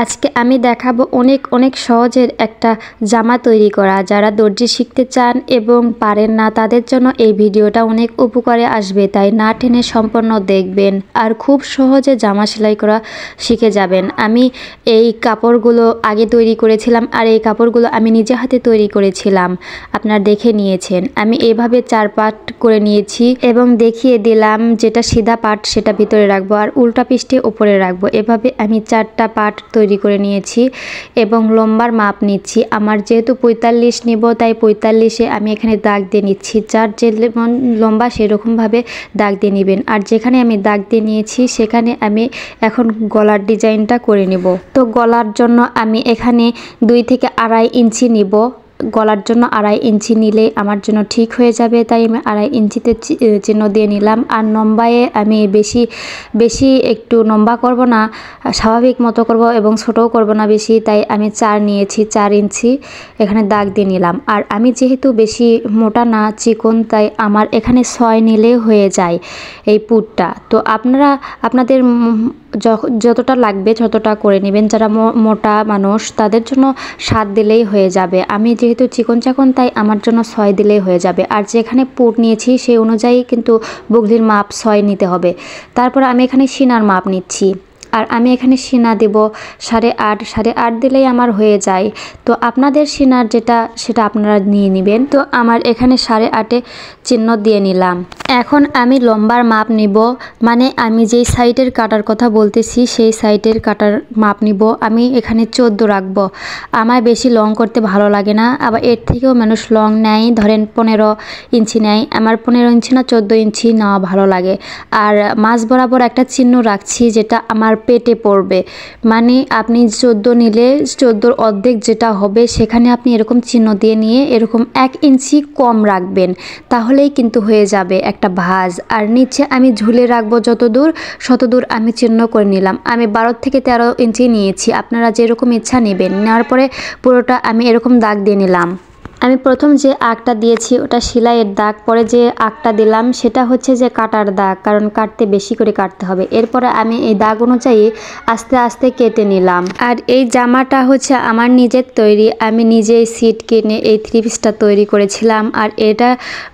আজকে আমি দেখাবো অনেক সহজের একটা জামা তৈরি করা। যারা দর্জি শিখতে চান এবং পারেন না তাদের জন্য এই ভিডিওটা অনেক উপকারে আসবে, তাই না টেনে সম্পূর্ণ দেখবেন আর খুব সহজে জামা সেলাই করা শিখে যাবেন। আমি এই কাপড়গুলো আগে তৈরি করেছিলাম আর এই কাপড়গুলো আমি নিজে হাতে তৈরি করেছিলাম, আপনারা দেখে নিয়েছেন। আমি এইভাবে 4 পার্ট করে নিয়েছি এবং দেখিয়ে দিলাম যেটা সিধা পার্ট সেটা ভিতরে রাখবো আর উল্টা পিঠে উপরে রাখবো। এভাবে আমি 4টা পার্ট তৈরি করে নিয়েছি এবং লম্বার মাপ নিচ্ছি। আমার যেহেতু 45 নিব তাই 45-এ আমি এখানে দাগ দিয়ে নিচ্ছি। যার যে লম্বা সেরকমভাবে দাগ দিয়ে নেবেন। আর যেখানে আমি দাগ দিয়ে নিয়েছি সেখানে আমি এখন গলার ডিজাইনটা করে নেব। তো গলার জন্য আমি এখানে 2 থেকে 2.5 ইঞ্চি নিব। গলার জন্য 2.5 ইঞ্চি নিলে আমার জন্য ঠিক হয়ে যাবে, তাই আমি 2.5 ইঞ্চিতে চিহ্ন দিয়ে নিলাম। আর লম্বায় আমি বেশি একটু লম্বা করব না, স্বাভাবিক মতো করব এবং ছোটও করব না বেশি, তাই আমি 4 নিয়েছি, 4 ইঞ্চি এখানে দাগ দিয়ে নিলাম। আর আমি যেহেতু বেশি মোটা না চিকন, তাই আমার এখানে 6 নিলে হয়ে যায় এই পুটটা। তো আপনারা আপনাদের যতটা লাগবে ততটা করে নেবেন। যারা মোটা মানুষ তাদের জন্য 7 দিলেই হয়ে যাবে। আমি যেহেতু চিকন চাকন তাই আমার জন্য 6 দিলেই হয়ে যাবে। আর যেখানে পুট নিয়েছি সেই অনুযায়ী কিন্তু বুগলির মাপ 6 নিতে হবে। তারপর আমি এখানে সিনার মাপ নিচ্ছি আর আমি এখানে সিনা দেব 8.5 দিলেই আমার হয়ে যায়। তো আপনাদের সিনার যেটা সেটা আপনারা নিয়ে নেবেন। তো আমার এখানে 8.5-এ চিহ্ন দিয়ে নিলাম। এখন আমি লম্বার মাপ নিব, মানে আমি যেই সাইডের কাটার কথা বলতেছি সেই সাইডের কাটার মাপ নিব। আমি এখানে 14 রাখবো। আমার বেশি লং করতে ভালো লাগে না, আবার এর থেকেও মানুষ লং নেয়, ধরেন 15 ইঞ্চি নেয়। আমার 15 ইঞ্চি না 14 ইঞ্চি নেওয়া ভালো লাগে। আর মাঝ বরাবর একটা চিহ্ন রাখছি যেটা আমার পেটে পড়বে, মানে আপনি 14 নিলে 14-র অর্ধেক যেটা হবে সেখানে আপনি এরকম চিহ্ন দিয়ে নিয়ে এরকম 1 ইঞ্চি কম রাখবেন, তাহলেই কিন্তু হয়ে যাবে একটা ভাঁজ। আর নিচে আমি ঝুলে রাখবো শতদূর আমি চিহ্ন করে নিলাম। আমি 12 থেকে 13 ইঞ্চি নিয়েছি, আপনারা যেরকম ইচ্ছা নেবেন। নেওয়ার পরে পুরোটা আমি এরকম দাগ দিয়ে নিলাম। আমি প্রথম যে আগটা দিয়েছি ওটা সেলাইয়ের দাগ, পরে যে আগটা দিলাম সেটা হচ্ছে যে কাটার দাগ, কারণ কাটতে বেশি করে কাটতে হবে। এরপরে আমি এই দাগ অনুযায়ী আস্তে আস্তে কেটে নিলাম। আর এই জামাটা হচ্ছে আমার নিজের তৈরি, আমি নিজেই সিট কিনে এই 3 পিসটা তৈরি করেছিলাম। আর এটা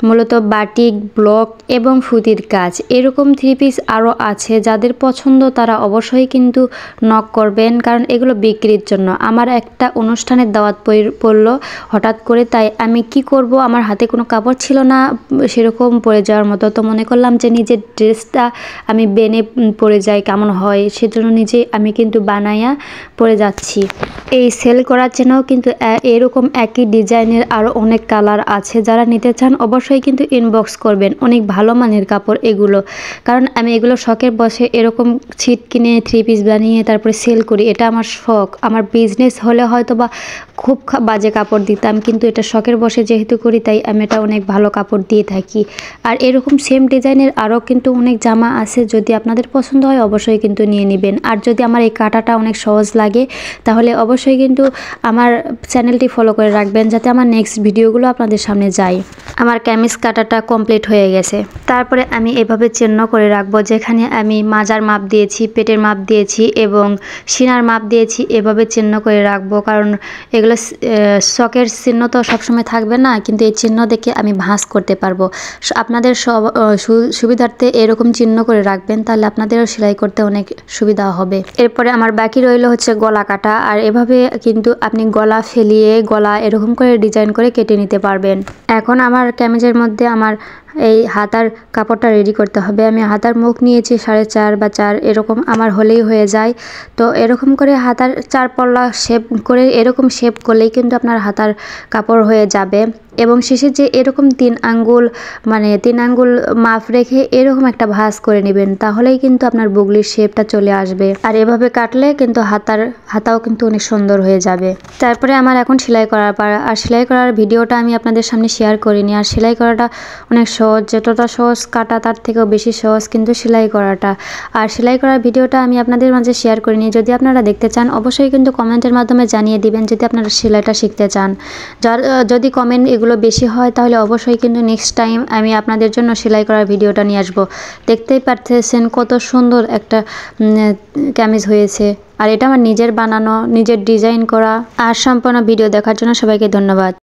মূলত বাটিক, ব্লক এবং সুতির কাজ। এরকম 3 পিস আরও আছে, যাদের পছন্দ তারা অবশ্যই কিন্তু নক করবেন, কারণ এগুলো বিক্রির জন্য। আমার একটা অনুষ্ঠানের দাওয়াত পড়লো হঠাৎ করে, তাই আমি কি করব, আমার হাতে কোনো কাপড় ছিল না সেরকম পরে যাওয়ার মতো। তো মনে করলাম যে নিজের ড্রেসটা আমি বেনে পরে যাই কেমন হয়, সেজন্য নিজেই আমি কিন্তু বানাইয়া পরে যাচ্ছি। এই সেল করার জন্যও কিন্তু এরকম একই ডিজাইনের আরও অনেক কালার আছে। যারা নিতে চান অবশ্যই কিন্তু ইনবক্স করবেন। অনেক ভালো মানের কাপড় এগুলো, কারণ আমি এগুলো শখের বসে এরকম ছিট কিনে 3 পিস বানিয়ে তারপরে সেল করি। এটা আমার শখ। আমার বিজনেস হলে হয়তো বা খুব বাজে কাপড় দিতাম, কিন্তু এটা শখের বসে যেহেতু করি তাই আমি এটা অনেক ভালো কাপড় দিয়ে থাকি। আর এরকম সেম ডিজাইনের আরও কিন্তু অনেক জামা আছে, যদি আপনাদের পছন্দ হয় অবশ্যই কিন্তু নিয়ে নেবেন। আর যদি আমার এই কাটাটা অনেক সহজ লাগে তাহলে অবশ্যই কিন্তু আমার চ্যানেলটি ফলো করে রাখবেন, যাতে আমার নেক্সট ভিডিওগুলো আপনাদের সামনে যায়। আমার কামিজ কাটাটা কমপ্লিট হয়ে গেছে। তারপরে আমি এভাবে চিহ্ন করে রাখবো, যেখানে আমি মাজার মাপ দিয়েছি, পেটের মাপ দিয়েছি এবং সিনার মাপ দিয়েছি, এভাবে চিহ্ন করে রাখবো। কারণ এগুলো শখের চিহ্ন তো সবসময় থাকবে না, কিন্তু এই চিহ্ন দেখে আমি ভাঁজ করতে পারবো। আপনাদের সুবিধার্থে এরকম চিহ্ন করে রাখবেন, তাহলে আপনাদেরও সেলাই করতে অনেক সুবিধা হবে। এরপরে আমার বাকি রইল হচ্ছে গলা কাটা। আর এভাবে কিন্তু আপনি গলা ফেলিয়ে গলা এরকম করে ডিজাইন করে কেটে নিতে পারবেন। এখন আমার কামিজের মধ্যে আমার এই হাতার কাপড়টা রেডি করতে হবে। আমি হাতার মুখ নিয়েছি 4.5 বা 4, এরকম আমার হলেই হয়ে যায়। তো এরকম করে হাতার 4 পল্লা শেপ করে এরকম শেপ করলেই কিন্তু আপনার হাতার কাপড় হয়ে যাবে। এবং শেষে যে এরকম 3 আঙ্গুল মানে 3 আঙ্গুল মাপ রেখে এরকম একটা ভাঁজ করে নেবেন, তাহলেই কিন্তু আপনার বুগলির শেপটা চলে আসবে। আর এভাবে কাটলে কিন্তু হাতাও কিন্তু অনেক সুন্দর হয়ে যাবে। তারপরে আমার এখন সেলাই করার পালা। আর সেলাই করার ভিডিওটা আমি আপনাদের সামনে শেয়ার করিনি। আর সেলাই করাটা অনেক সহজ, যতটা সহজ কাটা তার থেকেও বেশি সহজ কিন্তু সেলাই করাটা। আর সেলাই করার ভিডিওটা আমি আপনাদের মাঝে শেয়ার করিনি, যদি আপনারা দেখতে চান অবশ্যই কিন্তু কমেন্টের মাধ্যমে জানিয়ে দিবেন যদি আপনারা সেলাইটা শিখতে চান। যদি কমেন্ট এগুলো বেশি হয় তাহলে অবশ্যই কিন্তু নেক্সট টাইম আমি আপনাদের জন্য সেলাই করার ভিডিওটা নিয়ে আসবো। দেখতেই পারতেছেন কত সুন্দর একটা কামিজ হয়েছে। আর এটা আমার নিজের বানানো, নিজের ডিজাইন করা। আর সম্পূর্ণ ভিডিও দেখার জন্য সবাইকে ধন্যবাদ।